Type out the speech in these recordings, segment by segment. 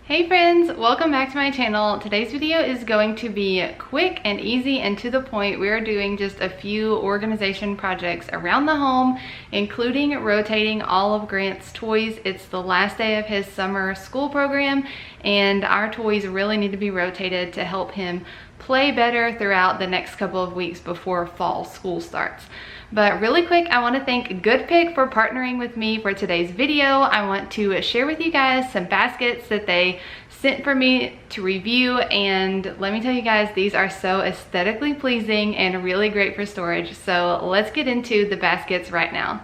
Hey friends, welcome back to my channel. Today's video is going to be quick and easy and to the point. We are doing just a few organization projects around the home, including rotating all of Grant's toys. It's the last day of his summer school program and our toys really need to be rotated to help him play better throughout the next couple of weeks before fall school starts. But really quick, I want to thank Goodpick for partnering with me for today's video. I want to share with you guys some baskets that they sent for me to review, and let me tell you guys, these are so aesthetically pleasing and really great for storage. So let's get into the baskets right now.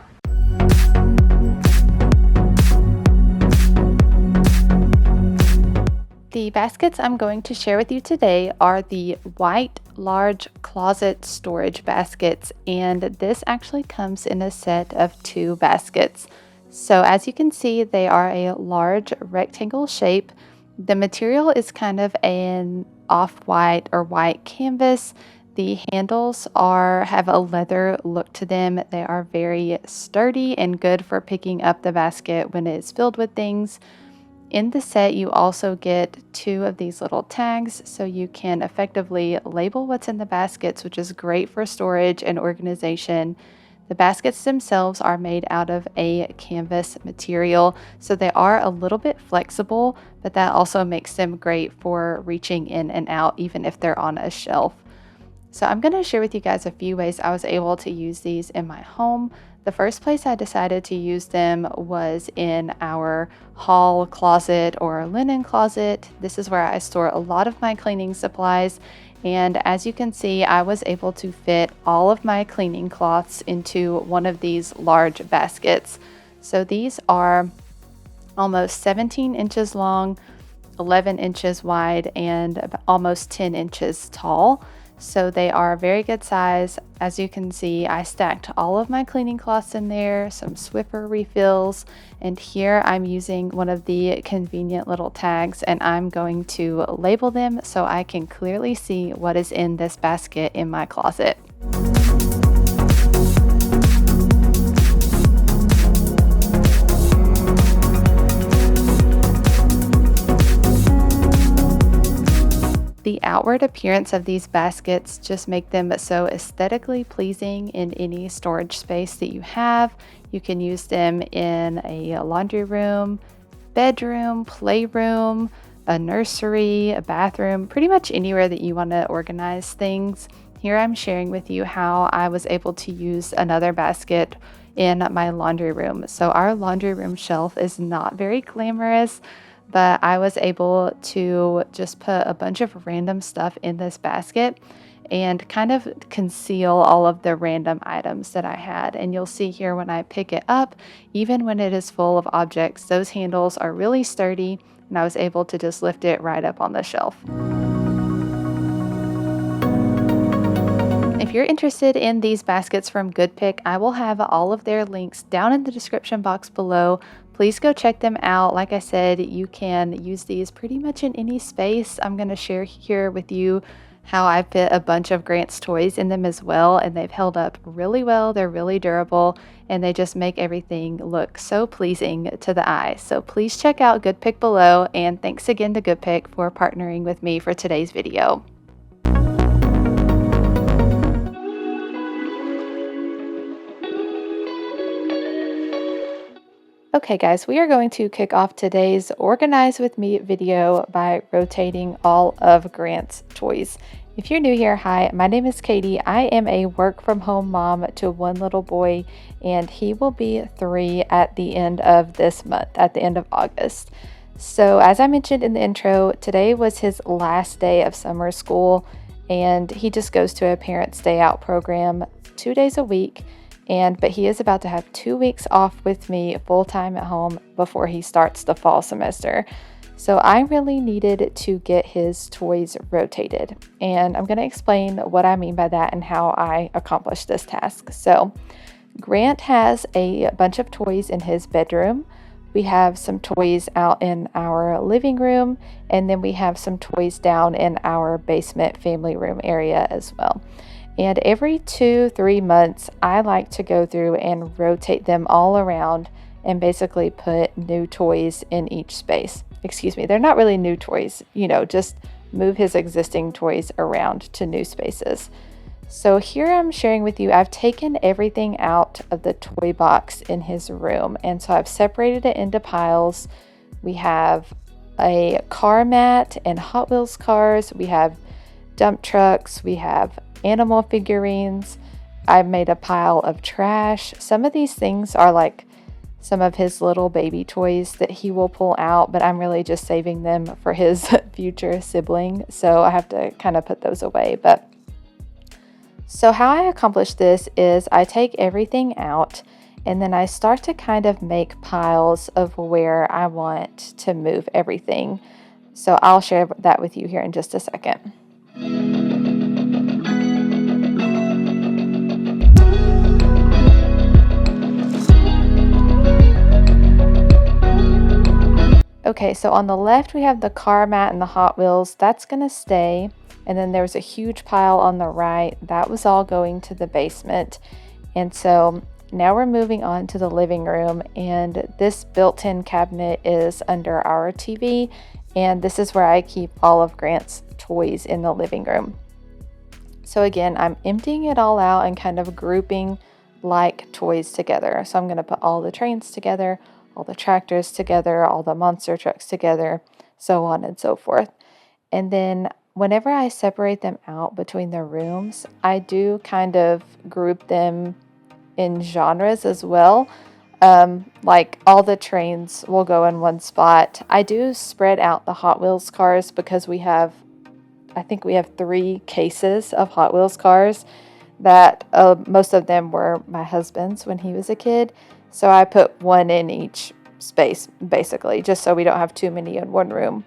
The baskets I'm going to share with you today are the white large closet storage baskets, and this actually comes in a set of 2 baskets. So as you can see, they are a large rectangle shape. The material is kind of an off-white or white canvas. The handles have a leather look to them. They are very sturdy and good for picking up the basket when it's filled with things. In the set, you also get 2 of these little tags so you can effectively label what's in the baskets, which is great for storage and organization. The baskets themselves are made out of a canvas material, so they are a little bit flexible, but that also makes them great for reaching in and out, even if they're on a shelf. So I'm going to share with you guys a few ways I was able to use these in my home. The first place I decided to use them was in our hall closet or linen closet. This is where I store a lot of my cleaning supplies. And as you can see, I was able to fit all of my cleaning cloths into one of these large baskets. So these are almost 17 inches long, 11 inches wide, and almost 10 inches tall. So they are a very good size. As you can see, I stacked all of my cleaning cloths in there, some Swiffer refills, and here I'm using one of the convenient little tags, and I'm going to label them so I can clearly see what is in this basket in my closet. The outward appearance of these baskets just make them so aesthetically pleasing in any storage space that you have. You can use them in a laundry room, bedroom, playroom, a nursery, a bathroom, pretty much anywhere that you want to organize things. Here I'm sharing with you how I was able to use another basket in my laundry room. So our laundry room shelf is not very glamorous, but I was able to just put a bunch of random stuff in this basket and kind of conceal all of the random items that I had. And you'll see here when I pick it up, even when it is full of objects, those handles are really sturdy, and I was able to just lift it right up on the shelf. If you're interested in these baskets from Goodpick, I will have all of their links down in the description box below. Please go check them out. Like I said, you can use these pretty much in any space. I'm going to share here with you how I fit a bunch of Grant's toys in them as well, and they've held up really well. They're really durable, and they just make everything look so pleasing to the eye. So please check out Goodpick below, and thanks again to Goodpick for partnering with me for today's video. Okay guys, we are going to kick off today's Organize With Me video by rotating all of Grant's toys. If you're new here, hi, my name is Katie. I am a work from home mom to 1 little boy, and he will be 3 at the end of this month, at the end of August. So as I mentioned in the intro, today was his last day of summer school, and he just goes to a parents' day out program 2 days a week. But he is about to have 2 weeks off with me full-time at home before he starts the fall semester. So I really needed to get his toys rotated. And I'm going to explain what I mean by that and how I accomplished this task. So Grant has a bunch of toys in his bedroom. We have some toys out in our living room, and then we have some toys down in our basement family room area as well. And every 2-3 months, I like to go through and rotate them all around and basically put new toys in each space. excuse me, they're not really new toys, just move his existing toys around to new spaces. So here I'm sharing with you, I've taken everything out of the toy box in his room. And so I've separated it into piles. We have a car mat and Hot Wheels cars. We have dump trucks. We have animal figurines. I've made a pile of trash. Some of these things are like some of his little baby toys that he will pull out, but I'm really just saving them for his future sibling. So I have to kind of put those away. So how I accomplish this is I take everything out and then I start to kind of make piles of where I want to move everything. So I'll share that with you here in just a second. Okay, so on the left we have the car mat and the Hot Wheels. That's going to stay. And then there was a huge pile on the right. That was all going to the basement. And so now we're moving on to the living room. And this built-in cabinet is under our TV. And this is where I keep all of Grant's toys in the living room. So again, I'm emptying it all out and kind of grouping like toys together. So I'm going to put all the trains together, all the tractors together, all the monster trucks together, so on and so forth. And then whenever I separate them out between the rooms, I do kind of group them in genres as well. Like all the trains will go in one spot. I do spread out the Hot Wheels cars because I think we have 3 cases of Hot Wheels cars that most of them were my husband's when he was a kid. So I put one in each space, basically, just so we don't have too many in one room.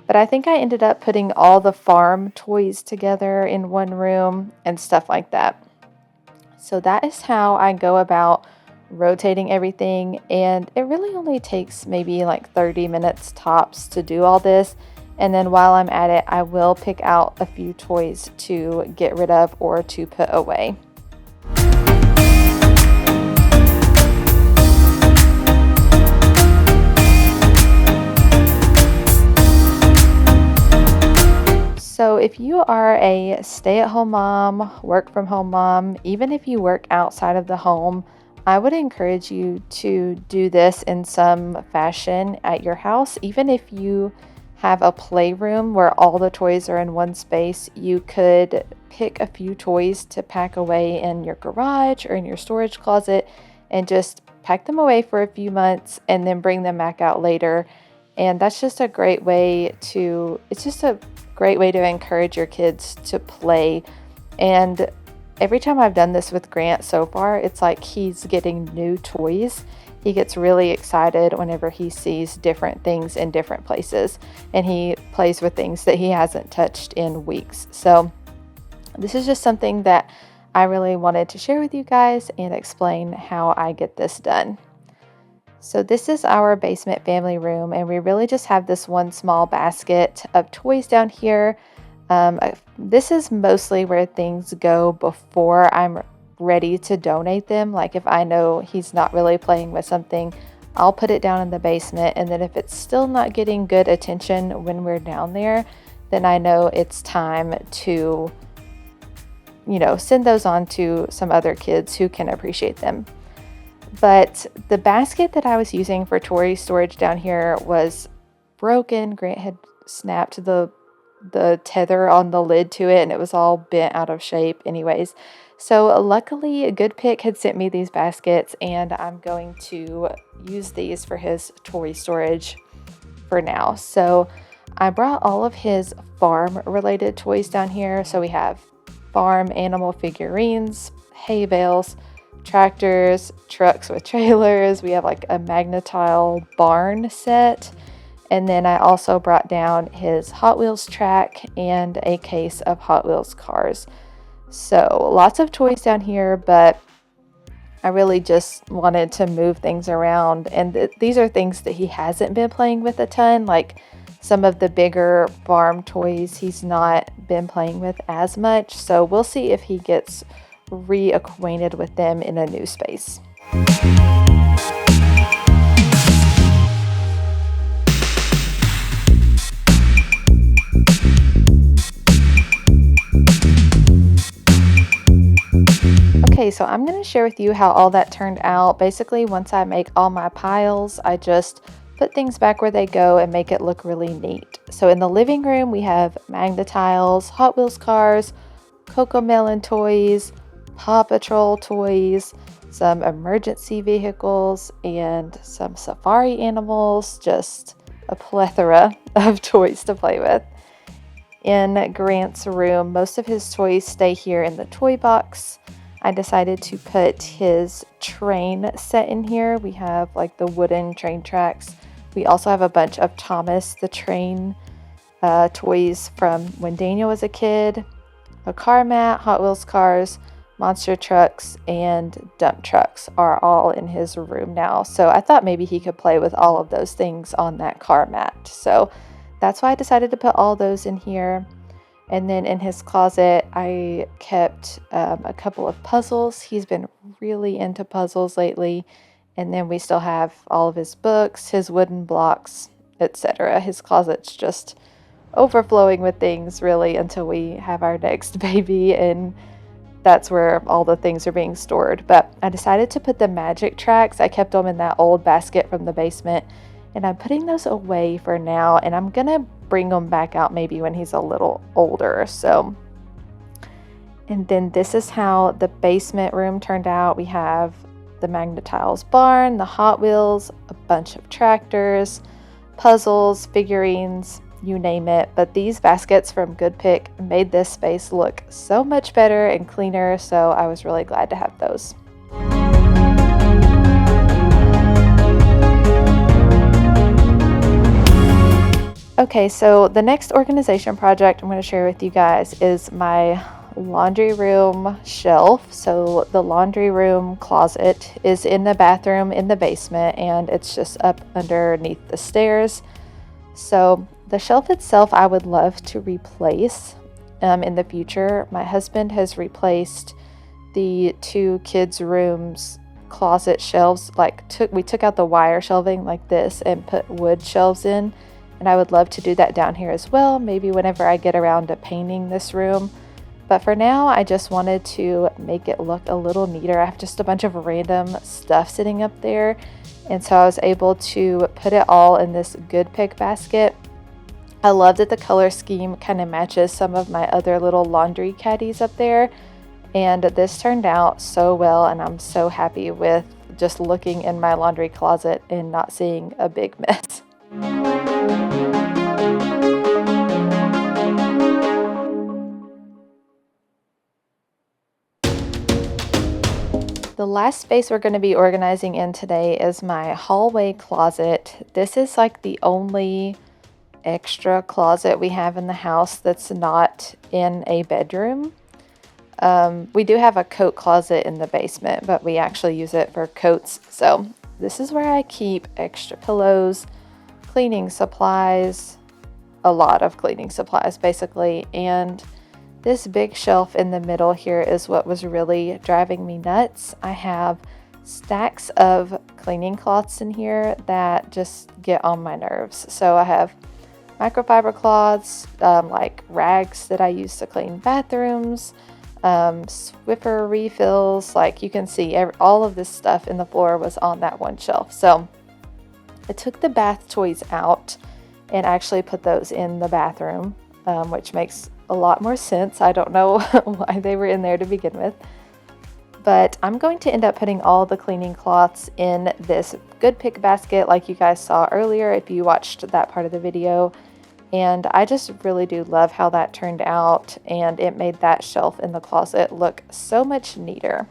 But I think I ended up putting all the farm toys together in one room and stuff like that. So that is how I go about rotating everything. And it really only takes maybe like 30 minutes tops to do all this. And then while I'm at it, I will pick out a few toys to get rid of or to put away. So if you are a stay-at-home mom, work-from-home mom, even if you work outside of the home, I would encourage you to do this in some fashion at your house. Even if you have a playroom where all the toys are in one space, you could pick a few toys to pack away in your garage or in your storage closet and just pack them away for a few months and then bring them back out later. And that's just a great way to encourage your kids to play. And every time I've done this with Grant so far, it's like he's getting new toys. He gets really excited whenever he sees different things in different places, and he plays with things that he hasn't touched in weeks. So this is just something that I really wanted to share with you guys and explain how I get this done. So this is our basement family room, and we really just have this one small basket of toys down here. This is mostly where things go before I'm ready to donate them. Like if I know he's not really playing with something, I'll put it down in the basement, and then if it's still not getting good attention when we're down there, then I know it's time to, send those on to some other kids who can appreciate them. But the basket that I was using for toy storage down here was broken. Grant had snapped the tether on the lid to it, and it was all bent out of shape anyways. So luckily Goodpick had sent me these baskets, and I'm going to use these for his toy storage for now. So I brought all of his farm related toys down here. So we have farm animal figurines, hay bales, tractors, trucks with trailers. We have like a magnetile barn set. And then I also brought down his Hot Wheels track and a case of Hot Wheels cars. So lots of toys down here, but I really just wanted to move things around. And these are things that he hasn't been playing with a ton. Like some of the bigger farm toys he's not been playing with as much. So we'll see if he gets reacquainted with them in a new space. Okay, so I'm going to share with you how all that turned out. Basically, once I make all my piles, I just put things back where they go and make it look really neat. So in the living room, we have Magna tiles, Hot Wheels cars, Coco Melon toys, Paw Patrol toys, some emergency vehicles, and some safari animals, just a plethora of toys to play with. In Grant's room, most of his toys stay here in the toy box. I decided to put his train set in here. We have like the wooden train tracks. We also have a bunch of Thomas the Train toys from when Daniel was a kid, a car mat, Hot Wheels cars, monster trucks, and dump trucks are all in his room now. So I thought maybe he could play with all of those things on that car mat. So that's why I decided to put all those in here. And then in his closet, I kept a couple of puzzles. He's been really into puzzles lately. And then we still have all of his books, his wooden blocks, etc. His closet's just overflowing with things, really, until we have our next baby. And that's where all the things are being stored. But I decided to put the magic tracks. I kept them in that old basket from the basement. And I'm putting those away for now. And I'm going to bring them back out maybe when he's a little older. So, and then this is how the basement room turned out. We have the Magna Tiles barn, the Hot Wheels, a bunch of tractors, puzzles, figurines, you name it. But these baskets from Goodpick made this space look so much better and cleaner. So I was really glad to have those. Okay, so the next organization project I'm going to share with you guys is my laundry room shelf. So the laundry room closet is in the bathroom in the basement, and it's just up underneath the stairs. So the shelf itself I would love to replace in the future. My husband has replaced the two kids' rooms closet shelves. We took out the wire shelving like this and put wood shelves in. And I would love to do that down here as well, maybe whenever I get around to painting this room. But for now, I just wanted to make it look a little neater. I have just a bunch of random stuff sitting up there. And so I was able to put it all in this Goodpick basket. I love that the color scheme kind of matches some of my other little laundry caddies up there. And this turned out so well, and I'm so happy with just looking in my laundry closet and not seeing a big mess. The last space we're going to be organizing in today is my hallway closet. This is like the only extra closet we have in the house that's not in a bedroom. We do have a coat closet in the basement, but we actually use it for coats. So this is where I keep extra pillows, cleaning supplies, a lot of cleaning supplies basically, and this big shelf in the middle here is what was really driving me nuts. I have stacks of cleaning cloths in here that just get on my nerves. So I have microfiber cloths, like rags that I use to clean bathrooms, Swiffer refills. Like you can see, all of this stuff in the floor was on that one shelf. So I took the bath toys out and actually put those in the bathroom, which makes a lot more sense. I don't know why they were in there to begin with. But I'm going to end up putting all the cleaning cloths in this Goodpick basket like you guys saw earlier if you watched that part of the video. And I just really do love how that turned out, and it made that shelf in the closet look so much neater.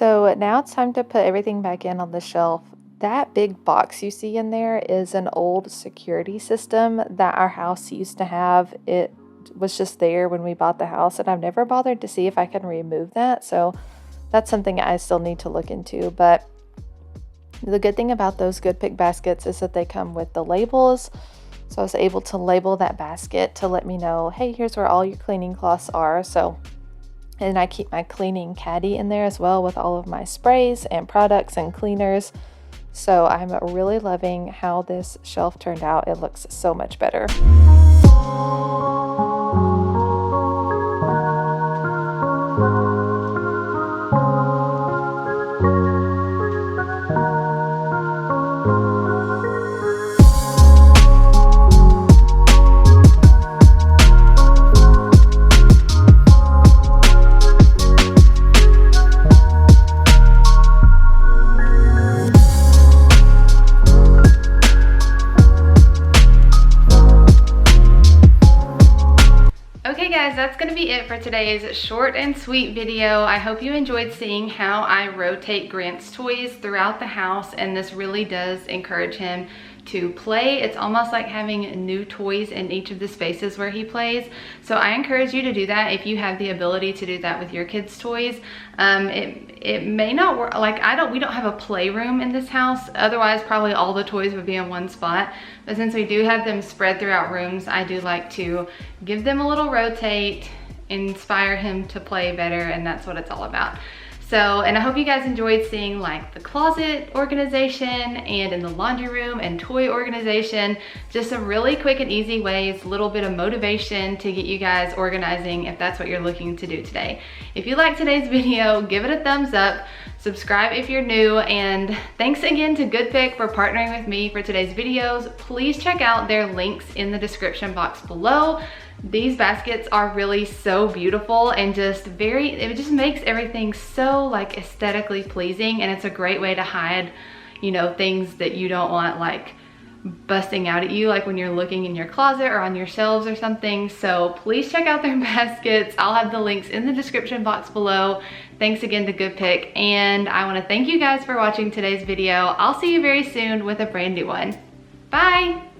So now it's time to put everything back in on the shelf. That big box you see in there is an old security system that our house used to have. It was just there when we bought the house, and I've never bothered to see if I can remove that. So that's something I still need to look into. But the good thing about those Goodpick baskets is that they come with the labels. So I was able to label that basket to let me know, hey, here's where all your cleaning cloths are. And I keep my cleaning caddy in there as well with all of my sprays and products and cleaners. So I'm really loving how this shelf turned out. It looks so much better. Okay guys, that's going to be it for today's short and sweet video. I hope you enjoyed seeing how I rotate Grant's toys throughout the house, and this really does encourage him to play. It's almost like having new toys in each of the spaces where he plays. So I encourage you to do that if you have the ability to do that with your kids' toys. It may not work, like we don't have a playroom in this house. Otherwise, probably all the toys would be in one spot. But since we do have them spread throughout rooms, I do like to give them a little rotate, inspire him to play better, and that's what it's all about. So, and I hope you guys enjoyed seeing like the closet organization and in the laundry room and toy organization. Just some really quick and easy ways, a little bit of motivation to get you guys organizing if that's what you're looking to do today. If you like today's video, give it a thumbs up, subscribe if you're new, and thanks again to Goodpick for partnering with me for today's videos. Please check out their links in the description box below. These baskets are really so beautiful and it just makes everything so like aesthetically pleasing, and it's a great way to hide, you know, things that you don't want like busting out at you like when you're looking in your closet or on your shelves or something. So please check out their baskets. I'll have the links in the description box below. Thanks again to Goodpick, and I want to thank you guys for watching today's video. I'll see you very soon with a brand new one. Bye!